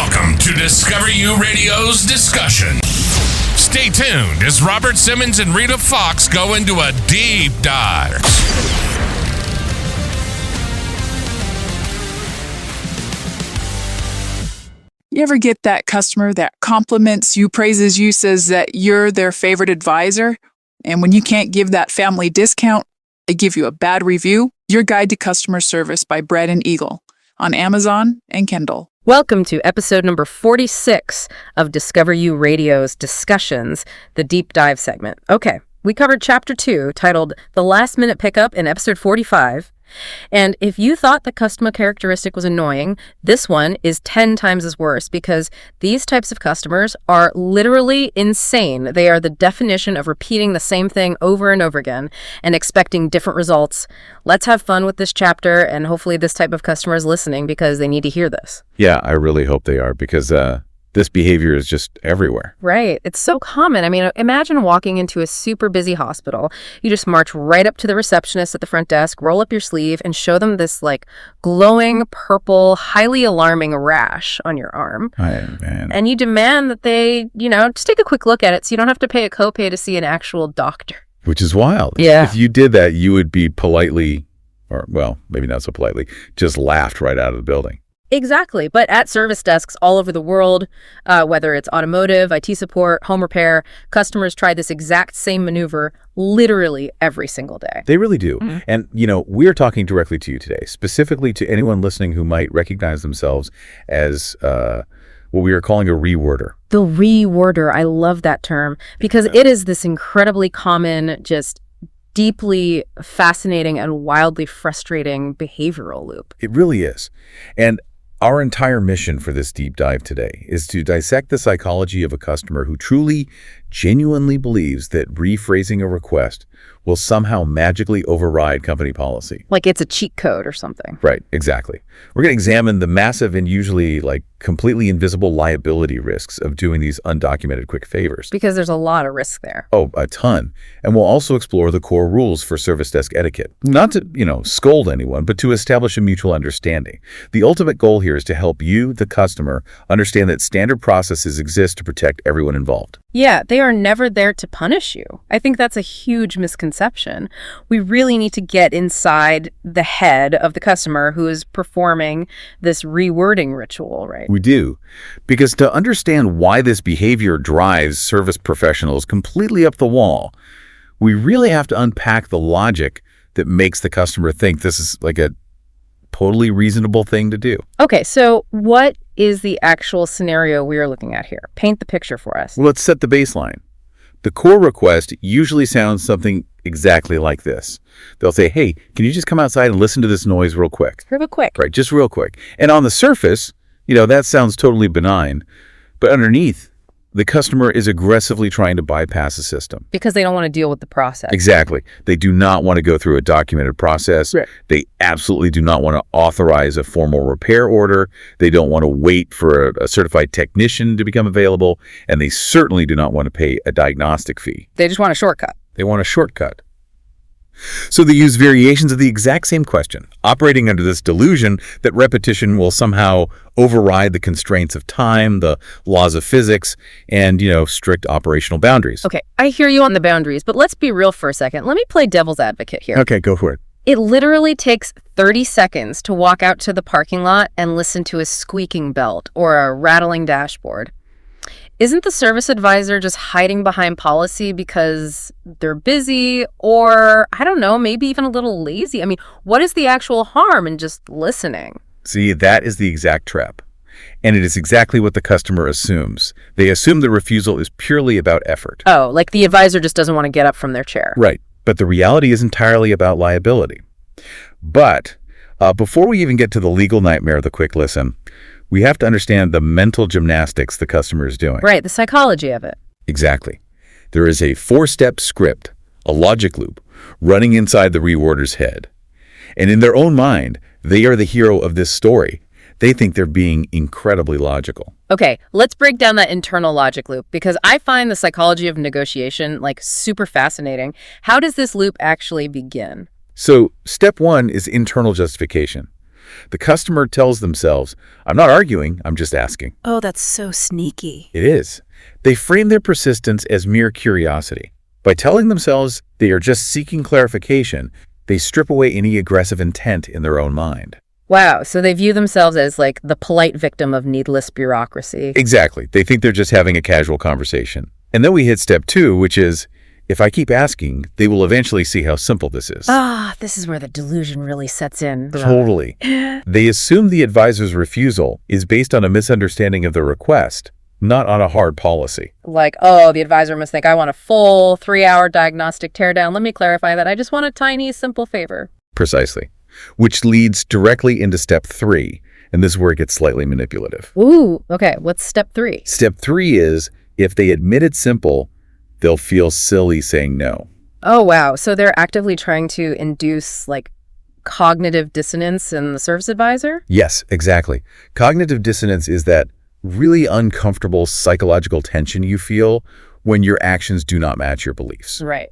Welcome to Discover You Radio's discussion. Stay tuned as Robert Simmons and Rita Fox go into a deep dive. You ever get that customer that compliments you, praises you, says that you're their favorite advisor? And when you can't give that family discount, they give you a bad review? Your Guide to Customer Service by Bread and Eagle on Amazon and Kindle. Welcome to episode number 46 of Discover You Radio's Discussions, the Deep Dive segment. Okay, we covered Chapter 2, titled The Last Minute Pickup in episode 45. And if you thought the customer characteristic was annoying, this one is 10 times as worse because these types of customers are literally insane. They are the definition of repeating the same thing over and over again and expecting different results. Let's have fun with this chapter, and hopefully this type of customer is listening because they need to hear this. Yeah, I really hope they are because this behavior is just everywhere. Right. It's so common. I mean, imagine walking into a super busy hospital. You just march right up to the receptionist at the front desk, roll up your sleeve, and show them this like glowing purple, highly alarming rash on your arm. And you demand that they, just take a quick look at it so you don't have to pay a copay to see an actual doctor. Which is wild. Yeah. If you did that, you would be politely, or well, maybe not so politely, just laughed right out of the building. Exactly. But at service desks all over the world, whether it's automotive, IT support, home repair, customers try this exact same maneuver literally every single day. They really do. Mm-hmm. And, we're talking directly to you today, specifically to anyone listening who might recognize themselves as what we are calling a reworder. The reworder. I love that term because it is this incredibly common, just deeply fascinating and wildly frustrating behavioral loop. It really is. And our entire mission for this deep dive today is to dissect the psychology of a customer who truly, genuinely believes that rephrasing a request will somehow magically override company policy. Like it's a cheat code or something. Right, exactly. We're going to examine the massive and usually completely invisible liability risks of doing these undocumented quick favors. Because there's a lot of risk there. Oh, a ton. And we'll also explore the core rules for service desk etiquette. Not to, scold anyone, but to establish a mutual understanding. The ultimate goal here is to help you, the customer, understand that standard processes exist to protect everyone involved. Yeah, they are never there to punish you. I think that's a huge misconception. We really need to get inside the head of the customer who is performing this rewording ritual, right? We do. Because to understand why this behavior drives service professionals completely up the wall, we really have to unpack the logic that makes the customer think this is like a totally reasonable thing to do. Okay, so what is the actual scenario we are looking at here? Paint the picture for us. Well, let's set the baseline. The core request usually sounds something exactly like this. They'll say, hey, can you just come outside and listen to this noise real quick? Real quick. Right, just real quick. And on the surface, that sounds totally benign. But underneath, the customer is aggressively trying to bypass the system. Because they don't want to deal with the process. Exactly. They do not want to go through a documented process. Right. They absolutely do not want to authorize a formal repair order. They don't want to wait for a certified technician to become available. And they certainly do not want to pay a diagnostic fee. They just want a shortcut. They want a shortcut. So they use variations of the exact same question, operating under this delusion that repetition will somehow override the constraints of time, the laws of physics, and, strict operational boundaries. Okay, I hear you on the boundaries, but let's be real for a second. Let me play devil's advocate here. Okay, go for it. It literally takes 30 seconds to walk out to the parking lot and listen to a squeaking belt or a rattling dashboard. Isn't the service advisor just hiding behind policy because they're busy or, I don't know, maybe even a little lazy? I mean, what is the actual harm in just listening? See, that is the exact trap. And it is exactly what the customer assumes. They assume the refusal is purely about effort. Oh, like the advisor just doesn't want to get up from their chair. Right. But the reality is entirely about liability. But before we even get to the legal nightmare of the quick listen, we have to understand the mental gymnastics the customer is doing. Right, the psychology of it. Exactly. There is a 4-step script, a logic loop, running inside the reworder's head. And in their own mind, they are the hero of this story. They think they're being incredibly logical. Okay, let's break down that internal logic loop because I find the psychology of negotiation super fascinating. How does this loop actually begin? So step 1 is internal justification. The customer tells themselves, I'm not arguing, I'm just asking. Oh, that's so sneaky. It is. They frame their persistence as mere curiosity. By telling themselves they are just seeking clarification, they strip away any aggressive intent in their own mind. Wow, so they view themselves as like the polite victim of needless bureaucracy. Exactly. They think they're just having a casual conversation. And then we hit step 2, which is, if I keep asking, they will eventually see how simple this is. This is where the delusion really sets in. Totally. They assume the advisor's refusal is based on a misunderstanding of the request, not on a hard policy. Like, oh, the advisor must think I want a full 3-hour diagnostic teardown. Let me clarify that. I just want a tiny, simple favor. Precisely. Which leads directly into step 3, and this is where it gets slightly manipulative. Ooh, okay. What's step 3? Step 3 is, if they admit it's simple, they'll feel silly saying no. Oh, wow. So they're actively trying to induce, like, cognitive dissonance in the service advisor? Yes, exactly. Cognitive dissonance is that really uncomfortable psychological tension you feel when your actions do not match your beliefs. Right.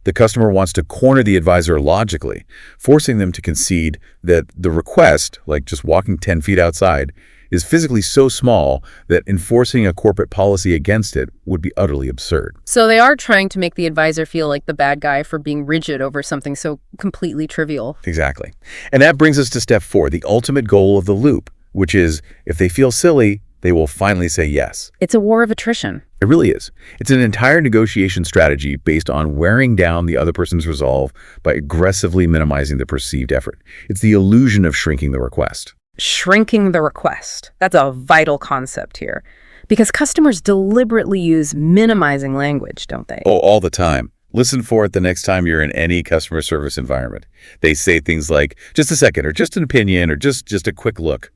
The customer wants to corner the advisor logically, forcing them to concede that the request, like just walking 10 feet outside, is physically so small that enforcing a corporate policy against it would be utterly absurd. So they are trying to make the advisor feel like the bad guy for being rigid over something so completely trivial. Exactly. And that brings us to step 4, the ultimate goal of the loop, which is if they feel silly, they will finally say yes. It's a war of attrition. It really is. It's an entire negotiation strategy based on wearing down the other person's resolve by aggressively minimizing the perceived effort. It's the illusion of shrinking the request. Shrinking the request. That's a vital concept here. Because customers deliberately use minimizing language, don't they? Oh, all the time. Listen for it the next time you're in any customer service environment. They say things like, just a second, or just an opinion, or just a quick look.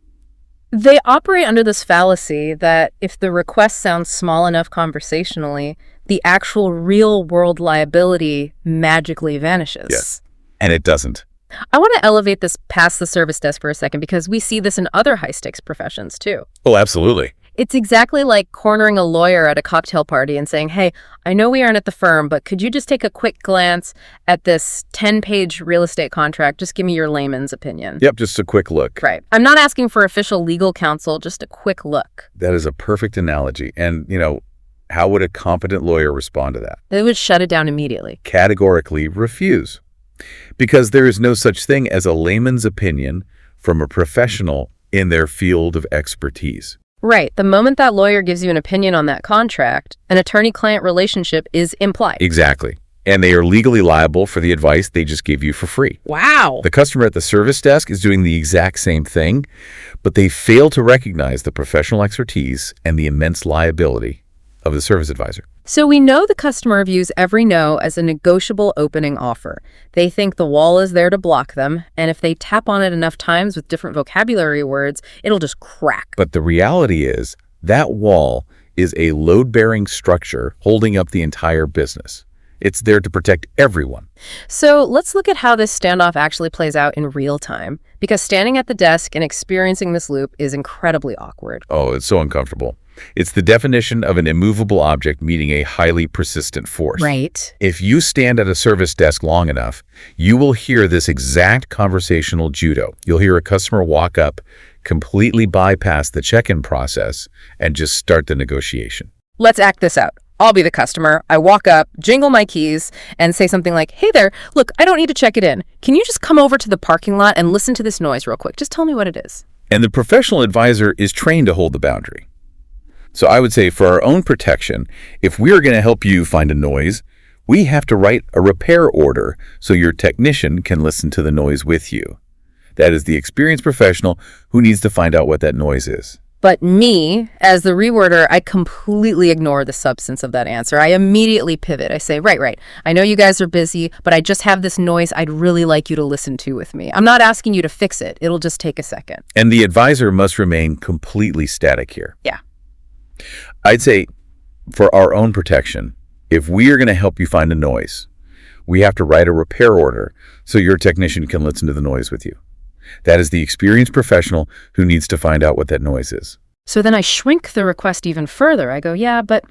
They operate under this fallacy that if the request sounds small enough conversationally, the actual real-world liability magically vanishes. Yes, and it doesn't. I want to elevate this past the service desk for a second because we see this in other high-stakes professions, too. Oh, absolutely. It's exactly like cornering a lawyer at a cocktail party and saying, hey, I know we aren't at the firm, but could you just take a quick glance at this 10-page real estate contract? Just give me your layman's opinion. Yep, just a quick look. Right. I'm not asking for official legal counsel, just a quick look. That is a perfect analogy. And, how would a competent lawyer respond to that? They would shut it down immediately. Categorically refuse. Because there is no such thing as a layman's opinion from a professional in their field of expertise. Right. The moment that lawyer gives you an opinion on that contract, an attorney-client relationship is implied. Exactly. And they are legally liable for the advice they just gave you for free. Wow. The customer at the service desk is doing the exact same thing, but they fail to recognize the professional expertise and the immense liability of the service advisor. So we know the customer views every no as a negotiable opening offer. They think the wall is there to block them, and if they tap on it enough times with different vocabulary words, it'll just crack. But the reality is that wall is a load-bearing structure holding up the entire business. It's there to protect everyone. So let's look at how this standoff actually plays out in real time, because standing at the desk and experiencing this loop is incredibly awkward. Oh, it's so uncomfortable. It's the definition of an immovable object meeting a highly persistent force. Right. If you stand at a service desk long enough, you will hear this exact conversational judo. You'll hear a customer walk up, completely bypass the check-in process, and just start the negotiation. Let's act this out. I'll be the customer. I walk up, jingle my keys, and say something like, hey there, look, I don't need to check it in. Can you just come over to the parking lot and listen to this noise real quick? Just tell me what it is. And the professional advisor is trained to hold the boundary. So I would say for our own protection, if we are going to help you find a noise, we have to write a repair order so your technician can listen to the noise with you. That is the experienced professional who needs to find out what that noise is. But me, as the reworder, I completely ignore the substance of that answer. I immediately pivot. I say, right. I know you guys are busy, but I just have this noise I'd really like you to listen to with me. I'm not asking you to fix it. It'll just take a second. And the advisor must remain completely static here. Yeah. I'd say for our own protection, if we are going to help you find a noise, we have to write a repair order so your technician can listen to the noise with you. That is the experienced professional who needs to find out what that noise is. So then I shrink the request even further. I go, yeah, but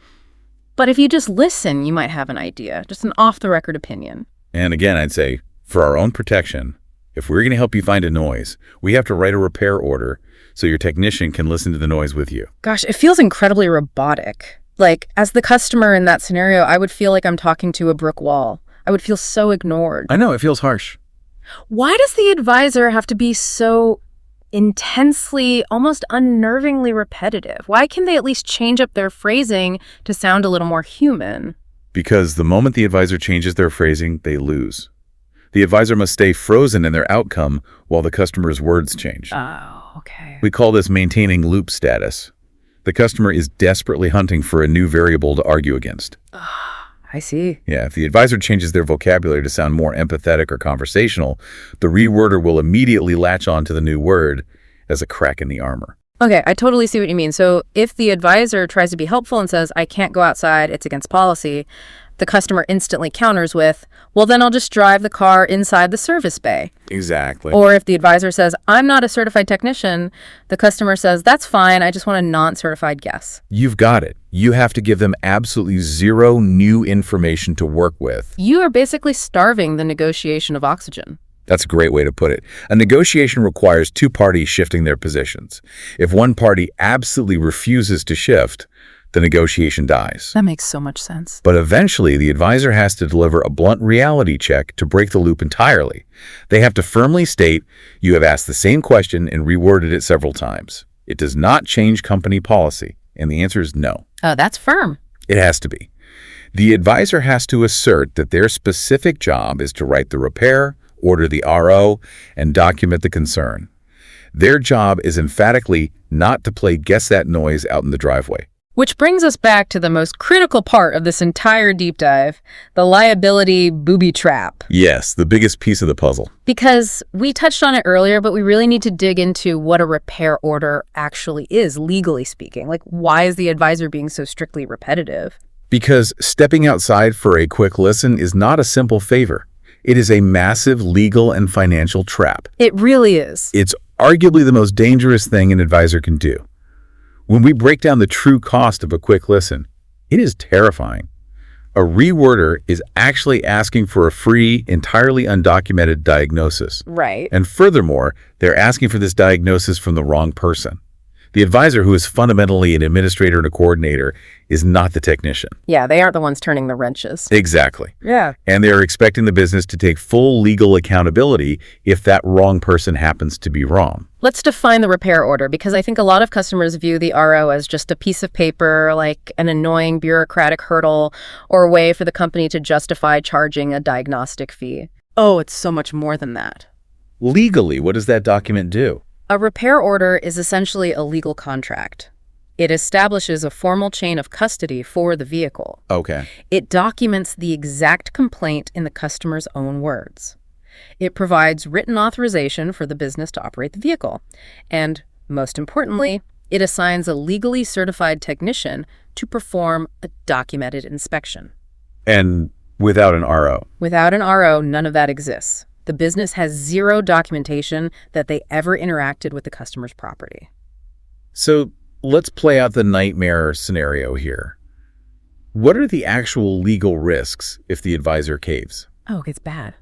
if you just listen, you might have an idea, just an off-the-record opinion. And again, I'd say for our own protection, If we're going to help you find a noise, we have to write a repair order so your technician can listen to the noise with you. Gosh, it feels incredibly robotic. Like, as the customer in that scenario, I would feel like I'm talking to a brick wall. I would feel so ignored. I know, it feels harsh. Why does the advisor have to be so intensely, almost unnervingly repetitive? Why can they at least change up their phrasing to sound a little more human? Because the moment the advisor changes their phrasing, they lose. The advisor must stay frozen in their outcome while the customer's words change. Oh, okay. We call this maintaining loop status. The customer is desperately hunting for a new variable to argue against. I see. Yeah, if the advisor changes their vocabulary to sound more empathetic or conversational, the reworder will immediately latch on to the new word as a crack in the armor. Okay, I totally see what you mean. So if the advisor tries to be helpful and says, I can't go outside, it's against policy, the customer instantly counters with, well, then I'll just drive the car inside the service bay. Exactly. Or if the advisor says, I'm not a certified technician, the customer says, that's fine, I just want a non-certified guess. You've got it. You have to give them absolutely zero new information to work with. You are basically starving the negotiation of oxygen. That's a great way to put it. A negotiation requires two parties shifting their positions. If one party absolutely refuses to shift, the negotiation dies. That makes so much sense. But eventually, the advisor has to deliver a blunt reality check to break the loop entirely. They have to firmly state, you have asked the same question and reworded it several times. It does not change company policy. And the answer is no. Oh, that's firm. It has to be. The advisor has to assert that their specific job is to write the repair, order the RO, and document the concern. Their job is emphatically not to play guess that noise out in the driveway. Which brings us back to the most critical part of this entire deep dive, the liability booby trap. Yes, the biggest piece of the puzzle. Because we touched on it earlier, but we really need to dig into what a repair order actually is, legally speaking. Like, why is the advisor being so strictly repetitive? Because stepping outside for a quick listen is not a simple favor. It is a massive legal and financial trap. It really is. It's arguably the most dangerous thing an advisor can do. When we break down the true cost of a quick listen, it is terrifying. A reworder is actually asking for a free, entirely undocumented diagnosis. Right. And furthermore, they're asking for this diagnosis from the wrong person. The advisor, who is fundamentally an administrator and a coordinator, is not the technician. Yeah, they aren't the ones turning the wrenches. Exactly. Yeah. And they're expecting the business to take full legal accountability if that wrong person happens to be wrong. Let's define the repair order, because I think a lot of customers view the RO as just a piece of paper, like an annoying bureaucratic hurdle, or a way for the company to justify charging a diagnostic fee. Oh, it's so much more than that. Legally, what does that document do? A repair order is essentially a legal contract. It establishes a formal chain of custody for the vehicle. Okay. It documents the exact complaint in the customer's own words. It provides written authorization for the business to operate the vehicle. And most importantly, it assigns a legally certified technician to perform a documented inspection. And without an RO? Without an RO, none of that exists. The business has zero documentation that they ever interacted with the customer's property. So let's play out the nightmare scenario here. What are the actual legal risks if the advisor caves? Oh, it's bad.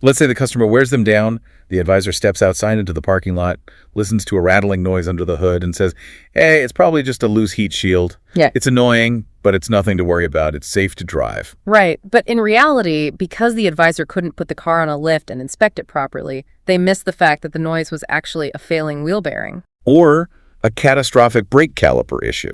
Let's say the customer wears them down, the advisor steps outside into the parking lot, listens to a rattling noise under the hood, and says, hey, it's probably just a loose heat shield. Yeah. It's annoying, but it's nothing to worry about. It's safe to drive. Right. But in reality, because the advisor couldn't put the car on a lift and inspect it properly, they missed the fact that the noise was actually a failing wheel bearing. Or a catastrophic brake caliper issue.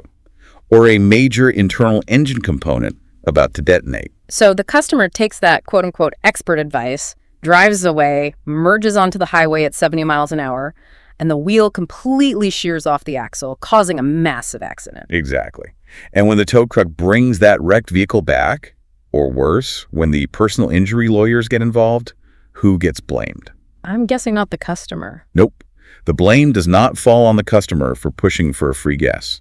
Or a major internal engine component about to detonate. So the customer takes that quote-unquote expert advice, drives away, merges onto the highway at 70 miles an hour, and the wheel completely shears off the axle, causing a massive accident. Exactly. And when the tow truck brings that wrecked vehicle back, or worse, when the personal injury lawyers get involved, who gets blamed? I'm guessing not the customer. Nope. The blame does not fall on the customer for pushing for a free guess.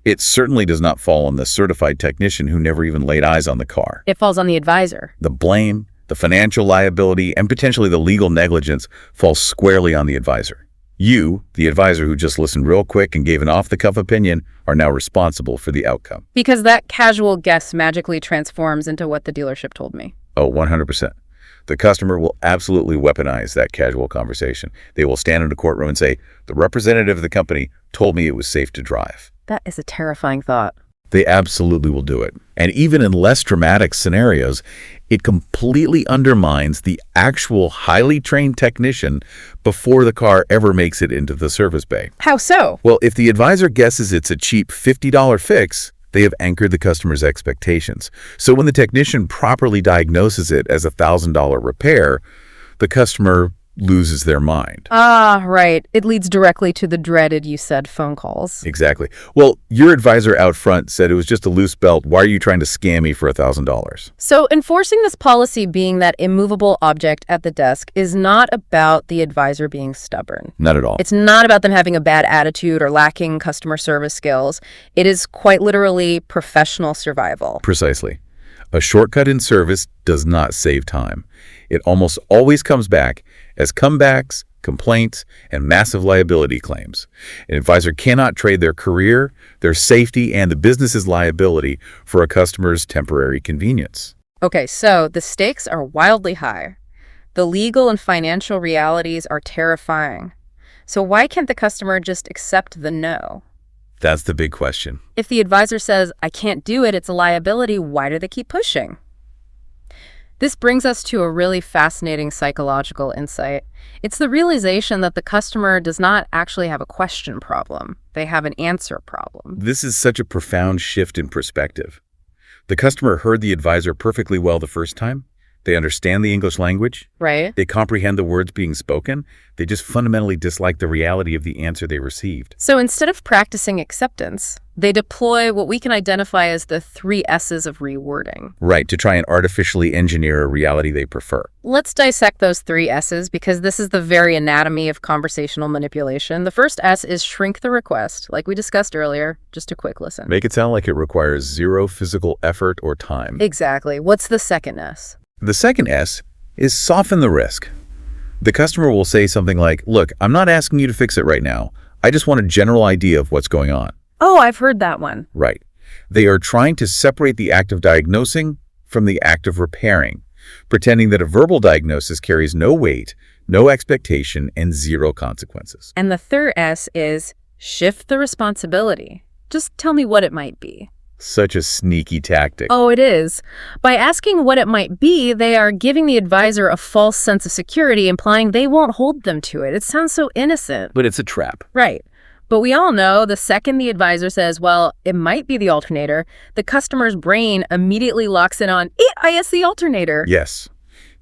It certainly does not fall on the certified technician who never even laid eyes on the car. It falls on the advisor. The blame, the financial liability, and potentially the legal negligence falls squarely on the advisor. You, the advisor who just listened real quick and gave an off-the-cuff opinion, are now responsible for the outcome. Because that casual guess magically transforms into what the dealership told me. Oh, 100%. The customer will absolutely weaponize that casual conversation. They will stand in a courtroom and say, the representative of the company told me it was safe to drive. That is a terrifying thought. They absolutely will do it. And even in less dramatic scenarios, it completely undermines the actual highly trained technician before the car ever makes it into the service bay. How so? Well, if the advisor guesses it's a cheap $50 fix, they have anchored the customer's expectations. So when the technician properly diagnoses it as a $1,000 repair, the customer loses their mind. Ah, right. It leads directly to the dreaded, you said, phone calls. Exactly. Well, your advisor out front said it was just a loose belt. Why are you trying to scam me for $1,000? So enforcing this policy being that immovable object at the desk is not about the advisor being stubborn. Not at all. It's not about them having a bad attitude or lacking customer service skills. It is quite literally professional survival. Precisely. A shortcut in service does not save time. It almost always comes back as comebacks, complaints, and massive liability claims. An advisor cannot trade their career, their safety, and the business's liability for a customer's temporary convenience. Okay, so the stakes are wildly high. The legal and financial realities are terrifying. So why can't the customer just accept the no? That's the big question. If the advisor says, I can't do it, it's a liability, why do they keep pushing? This brings us to a really fascinating psychological insight. It's the realization that the customer does not actually have a question problem. They have an answer problem. This is such a profound shift in perspective. The customer heard the advisor perfectly well the first time. They understand the English language. Right. They comprehend the words being spoken. They just fundamentally dislike the reality of the answer they received. So instead of practicing acceptance, they deploy what we can identify as the 3 S's of rewording. Right, to try and artificially engineer a reality they prefer. Let's dissect those 3 S's because this is the very anatomy of conversational manipulation. The first S is shrink the request, like we discussed earlier. Just a quick listen. Make it sound like it requires 0 physical effort or time. Exactly. What's the second S? The second S is soften the risk. The customer will say something like, look, I'm not asking you to fix it right now. I just want a general idea of what's going on. Oh, I've heard that one. Right. They are trying to separate the act of diagnosing from the act of repairing, pretending that a verbal diagnosis carries no weight, no expectation, and 0 consequences. And the third S is shift the responsibility. Just tell me what it might be. Such a sneaky tactic. Oh, it is. By asking what it might be, they are giving the advisor a false sense of security, implying they won't hold them to it. It sounds so innocent. But it's a trap. Right. But we all know the second the advisor says, well, it might be the alternator, the customer's brain immediately locks in on, it's the alternator. Yes.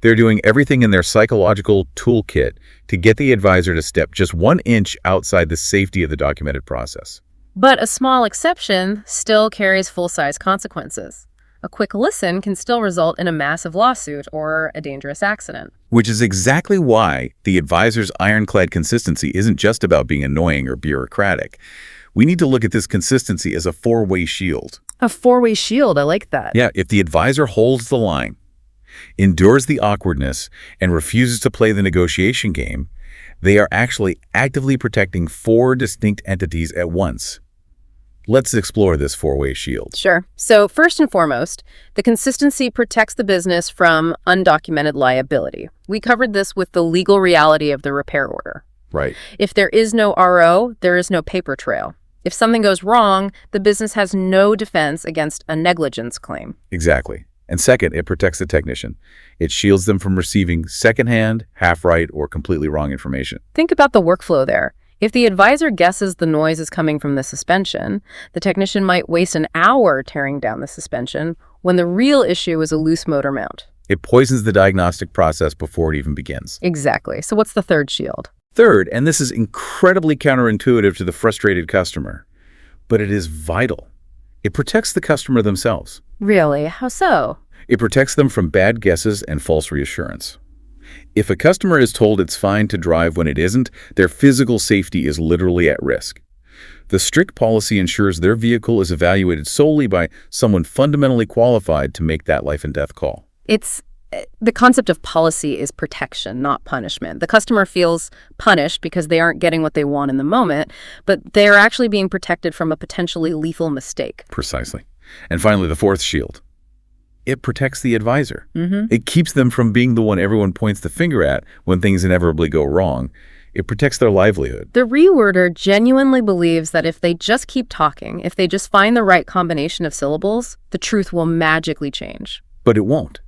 They're doing everything in their psychological toolkit to get the advisor to step just 1 inch outside the safety of the documented process. But a small exception still carries full-size consequences. A quick listen can still result in a massive lawsuit or a dangerous accident. Which is exactly why the advisor's ironclad consistency isn't just about being annoying or bureaucratic. We need to look at this consistency as a 4-way shield. A 4-way shield, I like that. Yeah, if the advisor holds the line, endures the awkwardness, and refuses to play the negotiation game, they are actually actively protecting 4 distinct entities at once. Let's explore this 4-way shield. Sure. So first and foremost, the consistency protects the business from undocumented liability. We covered this with the legal reality of the repair order. Right. If there is no RO, there is no paper trail. If something goes wrong, the business has no defense against a negligence claim. Exactly. And second, it protects the technician. It shields them from receiving secondhand, half-right, or completely wrong information. Think about the workflow there. If the advisor guesses the noise is coming from the suspension, the technician might waste an hour tearing down the suspension when the real issue is a loose motor mount. It poisons the diagnostic process before it even begins. Exactly. So what's the third shield? Third, and this is incredibly counterintuitive to the frustrated customer, but it is vital. It protects the customer themselves. Really? How so? It protects them from bad guesses and false reassurance. If a customer is told it's fine to drive when it isn't, their physical safety is literally at risk. The strict policy ensures their vehicle is evaluated solely by someone fundamentally qualified to make that life and death call. The concept of policy is protection, not punishment. The customer feels punished because they aren't getting what they want in the moment, but they're actually being protected from a potentially lethal mistake. Precisely. And finally, the fourth shield. it protects the advisor. It keeps them from being the one everyone points the finger at when things inevitably go wrong. It protects their livelihood. The reworder genuinely believes that if they just keep talking, if they just find the right combination of syllables, the truth will magically change. But it won't.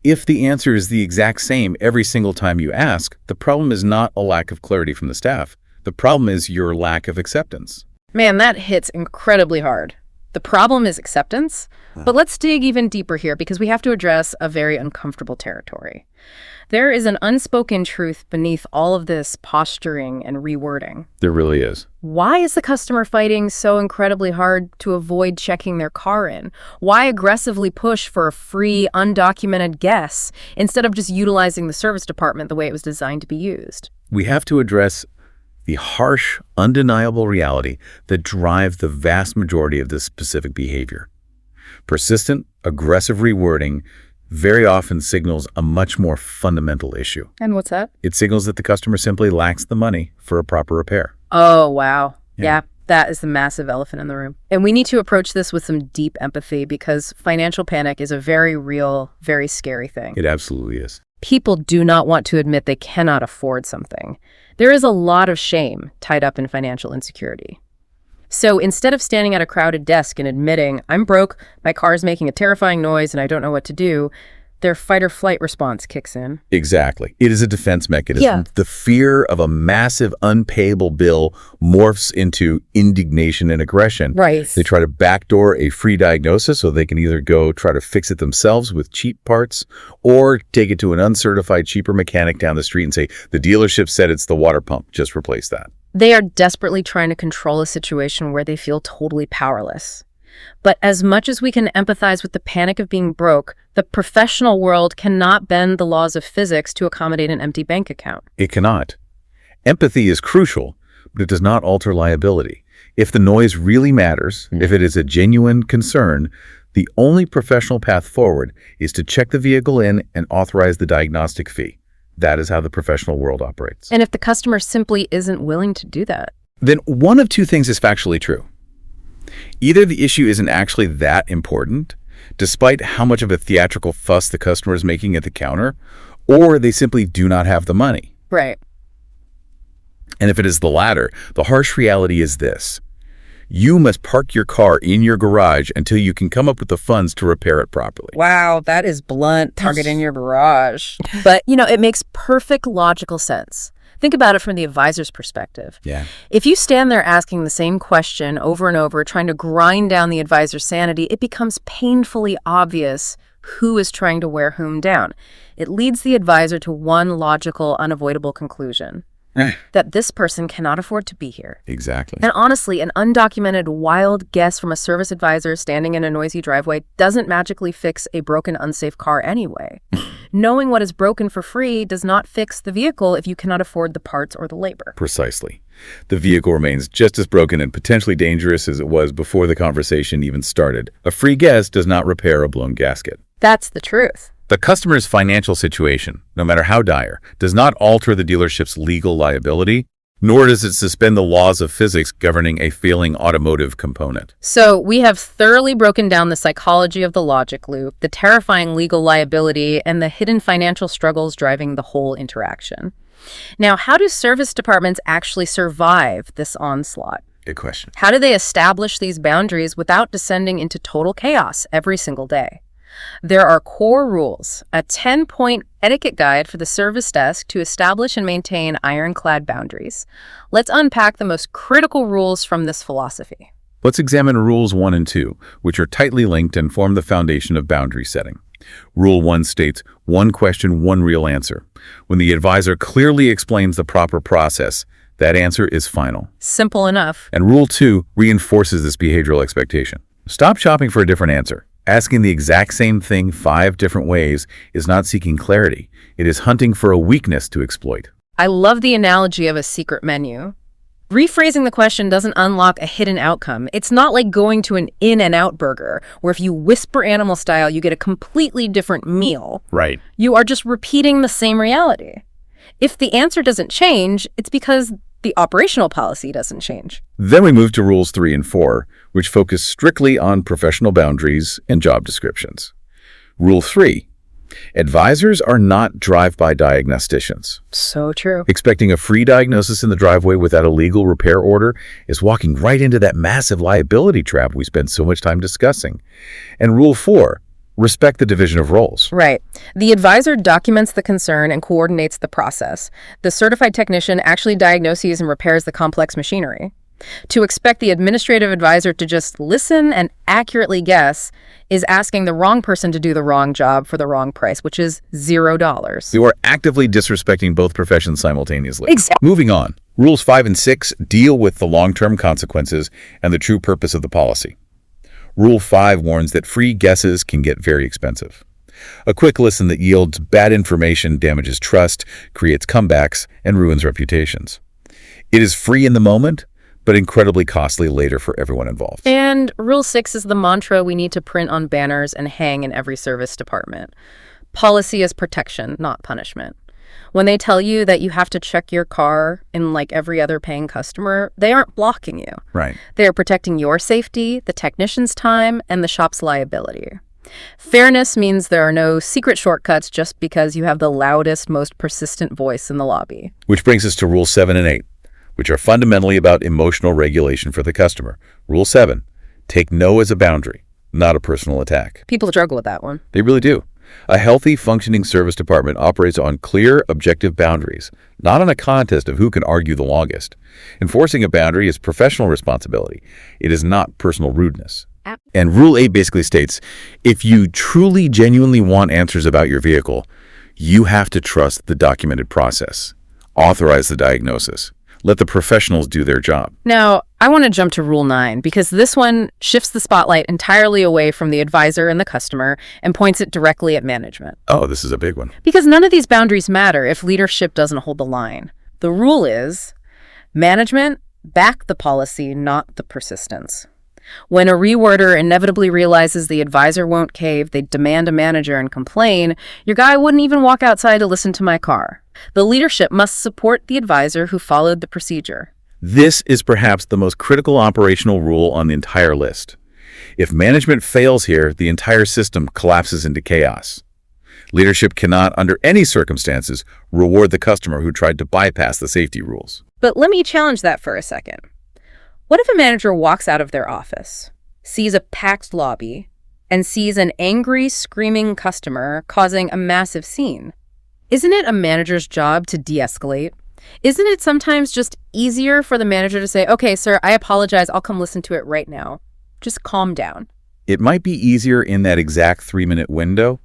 If the answer is the exact same every single time you ask, the problem is not a lack of clarity from the staff. The problem is your lack of acceptance. Man, that hits incredibly hard. The problem is acceptance. But let's dig even deeper here because we have to address a very uncomfortable territory. There is an unspoken truth beneath all of this posturing and rewording. There really is. Why is the customer fighting so incredibly hard to avoid checking their car in? Why aggressively push for a free, undocumented guess instead of just utilizing the service department the way it was designed to be used? We have to address the harsh, undeniable reality that drives the vast majority of this specific behavior. Persistent, aggressive rewording very often signals a much more fundamental issue. And what's that? It signals that the customer simply lacks the money for a proper repair. Oh, wow. Yeah, that is the massive elephant in the room. And we need to approach this with some deep empathy because financial panic is a very real, very scary thing. It absolutely is. People do not want to admit they cannot afford something. There is a lot of shame tied up in financial insecurity. So instead of standing at a crowded desk and admitting, I'm broke, my car is making a terrifying noise, and I don't know what to do, their fight or flight response kicks in. Exactly. It is a defense mechanism. Yeah. The fear of a massive unpayable bill morphs into indignation and aggression. Right. They try to backdoor a free diagnosis so they can either go try to fix it themselves with cheap parts or take it to an uncertified, cheaper mechanic down the street and say, the dealership said it's the water pump, just replace that. They are desperately trying to control a situation where they feel totally powerless. But as much as we can empathize with the panic of being broke, the professional world cannot bend the laws of physics to accommodate an empty bank account. It cannot. Empathy is crucial, but it does not alter liability. If the noise really matters, if it is a genuine concern, the only professional path forward is to check the vehicle in and authorize the diagnostic fee. That is how the professional world operates. And if the customer simply isn't willing to do that, then one of two things is factually true. Either the issue isn't actually that important, despite how much of a theatrical fuss the customer is making at the counter, or they simply do not have the money. right. And if it is the latter, the harsh reality is this. You must park your car in your garage until you can come up with the funds to repair it properly. Wow, that is blunt. Target in your garage. But, it makes perfect logical sense. Think about it from the advisor's perspective. Yeah. If you stand there asking the same question over and over, trying to grind down the advisor's sanity, it becomes painfully obvious who is trying to wear whom down. It leads the advisor to one logical, unavoidable conclusion. That this person cannot afford to be here. Exactly. And honestly, an undocumented wild guess from a service advisor standing in a noisy driveway doesn't magically fix a broken, unsafe car anyway. Knowing what is broken for free does not fix the vehicle if you cannot afford the parts or the labor. Precisely. The vehicle remains just as broken and potentially dangerous as it was before the conversation even started. A free guess does not repair a blown gasket. That's the truth. The customer's financial situation, no matter how dire, does not alter the dealership's legal liability, nor does it suspend the laws of physics governing a failing automotive component. So we have thoroughly broken down the psychology of the logic loop, the terrifying legal liability, and the hidden financial struggles driving the whole interaction. Now, how do service departments actually survive this onslaught? Good question. How do they establish these boundaries without descending into total chaos every single day? There are core rules, a 10-point etiquette guide for the service desk to establish and maintain ironclad boundaries. Let's unpack the most critical rules from this philosophy. Let's examine Rules 1 and 2, which are tightly linked and form the foundation of boundary setting. Rule 1 states, one question, one real answer. When the advisor clearly explains the proper process, that answer is final. Simple enough. And Rule 2 reinforces this behavioral expectation. Stop shopping for a different answer. Asking the exact same thing 5 different ways is not seeking clarity. It is hunting for a weakness to exploit. I love the analogy of a secret menu. Rephrasing the question doesn't unlock a hidden outcome. It's not like going to an In-N-Out burger, where if you whisper animal style, you get a completely different meal. Right. You are just repeating the same reality. If the answer doesn't change, it's because the operational policy doesn't change. Then we move to Rules 3 and 4, which focus strictly on professional boundaries and job descriptions. Rule 3. Advisors are not drive-by diagnosticians. So true. Expecting a free diagnosis in the driveway without a legal repair order is walking right into that massive liability trap we spend so much time discussing. And Rule 4. Respect the division of roles. Right. The advisor documents the concern and coordinates the process. The certified technician actually diagnoses and repairs the complex machinery. To expect the administrative advisor to just listen and accurately guess is asking the wrong person to do the wrong job for the wrong price, which is $0. You are actively disrespecting both professions simultaneously. Exactly. Moving on. Rules 5 and 6 deal with the long-term consequences and the true purpose of the policy. Rule 5 warns that free guesses can get very expensive. A quick listen that yields bad information damages trust, creates comebacks, and ruins reputations. It is free in the moment, but incredibly costly later for everyone involved. And Rule 6 is the mantra we need to print on banners and hang in every service department. Policy is protection, not punishment. When they tell you that you have to check your car in like every other paying customer, they aren't blocking you. Right. They are protecting your safety, the technician's time, and the shop's liability. Fairness means there are no secret shortcuts just because you have the loudest, most persistent voice in the lobby. Which brings us to Rule 7 and 8, which are fundamentally about emotional regulation for the customer. Rule 7, take no as a boundary, not a personal attack. People struggle with that one. They really do. A healthy, functioning service department operates on clear, objective boundaries, not on a contest of who can argue the longest. Enforcing a boundary is professional responsibility. It is not personal rudeness. And Rule 8 basically states, if you truly, genuinely want answers about your vehicle, you have to trust the documented process. Authorize the diagnosis. Let the professionals do their job. Now, I want to jump to Rule 9 because this one shifts the spotlight entirely away from the advisor and the customer and points it directly at management. Oh, this is a big one. Because none of these boundaries matter if leadership doesn't hold the line. The rule is, management, back the policy, not the persistence. When a reworder inevitably realizes the advisor won't cave, they demand a manager and complain, your guy wouldn't even walk outside to listen to my car. The leadership must support the advisor who followed the procedure. This is perhaps the most critical operational rule on the entire list. If management fails here, the entire system collapses into chaos. Leadership cannot, under any circumstances, reward the customer who tried to bypass the safety rules. But let me challenge that for a second. What if a manager walks out of their office, sees a packed lobby, and sees an angry, screaming customer causing a massive scene? Isn't it a manager's job to de-escalate? Isn't it sometimes just easier for the manager to say, okay, sir, I apologize, I'll come listen to it right now. Just calm down. It might be easier in that exact 3-minute window,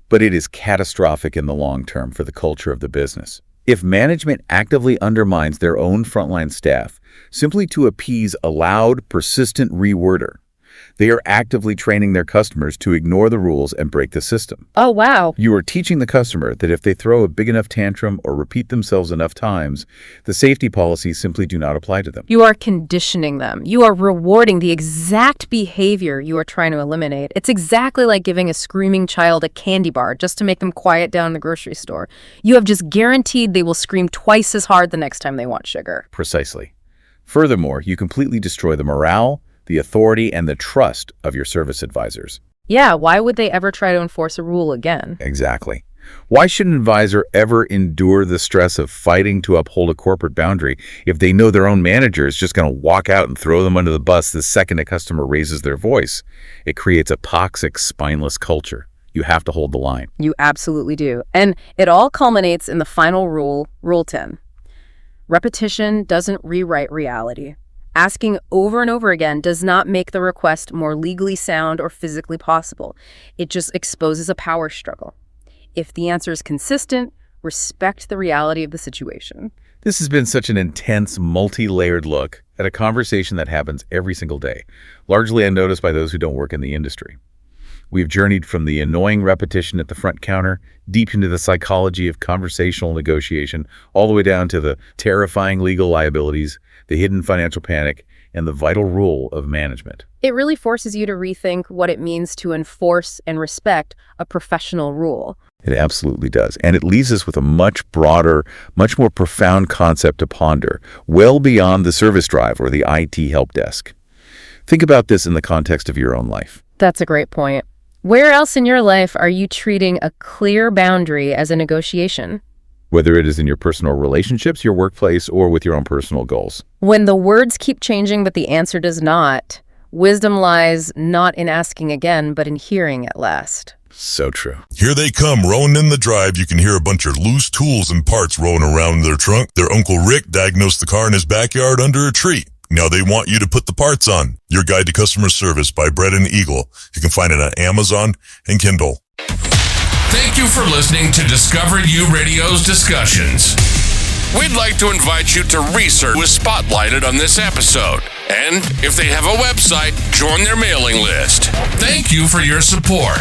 but it is catastrophic in the long term for the culture of the business. If management actively undermines their own frontline staff simply to appease a loud, persistent reworder, they are actively training their customers to ignore the rules and break the system. Oh, wow. You are teaching the customer that if they throw a big enough tantrum or repeat themselves enough times, the safety policies simply do not apply to them. You are conditioning them. You are rewarding the exact behavior you are trying to eliminate. It's exactly like giving a screaming child a candy bar just to make them quiet down in the grocery store. You have just guaranteed they will scream twice as hard the next time they want sugar. Precisely. Furthermore, you completely destroy the morale, the authority, and the trust of your service advisors. Yeah, why would they ever try to enforce a rule again? Exactly. Why should an advisor ever endure the stress of fighting to uphold a corporate boundary if they know their own manager is just going to walk out and throw them under the bus the second a customer raises their voice? It creates a toxic, spineless culture. You have to hold the line. You absolutely do. And it all culminates in the final rule, Rule 10. Repetition doesn't rewrite reality. Asking over and over again does not make the request more legally sound or physically possible. It just exposes a power struggle. If the answer is consistent, respect the reality of the situation. This has been such an intense, multi-layered look at a conversation that happens every single day, largely unnoticed by those who don't work in the industry. We've journeyed from the annoying repetition at the front counter, deep into the psychology of conversational negotiation, all the way down to the terrifying legal liabilities, the hidden financial panic, and the vital role of management. It really forces you to rethink what it means to enforce and respect a professional rule. It absolutely does. And it leaves us with a much broader, much more profound concept to ponder, well beyond the service drive or the IT help desk. Think about this in the context of your own life. That's a great point. Where else in your life are you treating a clear boundary as a negotiation? Whether it is in your personal relationships, your workplace, or with your own personal goals. When the words keep changing but the answer does not, wisdom lies not in asking again, but in hearing at last. So true. Here they come, rolling in the drive. You can hear a bunch of loose tools and parts rolling around in their trunk. Their Uncle Rick diagnosed the car in his backyard under a tree. Now they want you to put the parts on. Your Guide to Customer Service by Bread and Eagle. You can find it on Amazon and Kindle. Thank you for listening to Discover You Radio's discussions. We'd like to invite you to research who was spotlighted on this episode. And if they have a website, join their mailing list. Thank you for your support.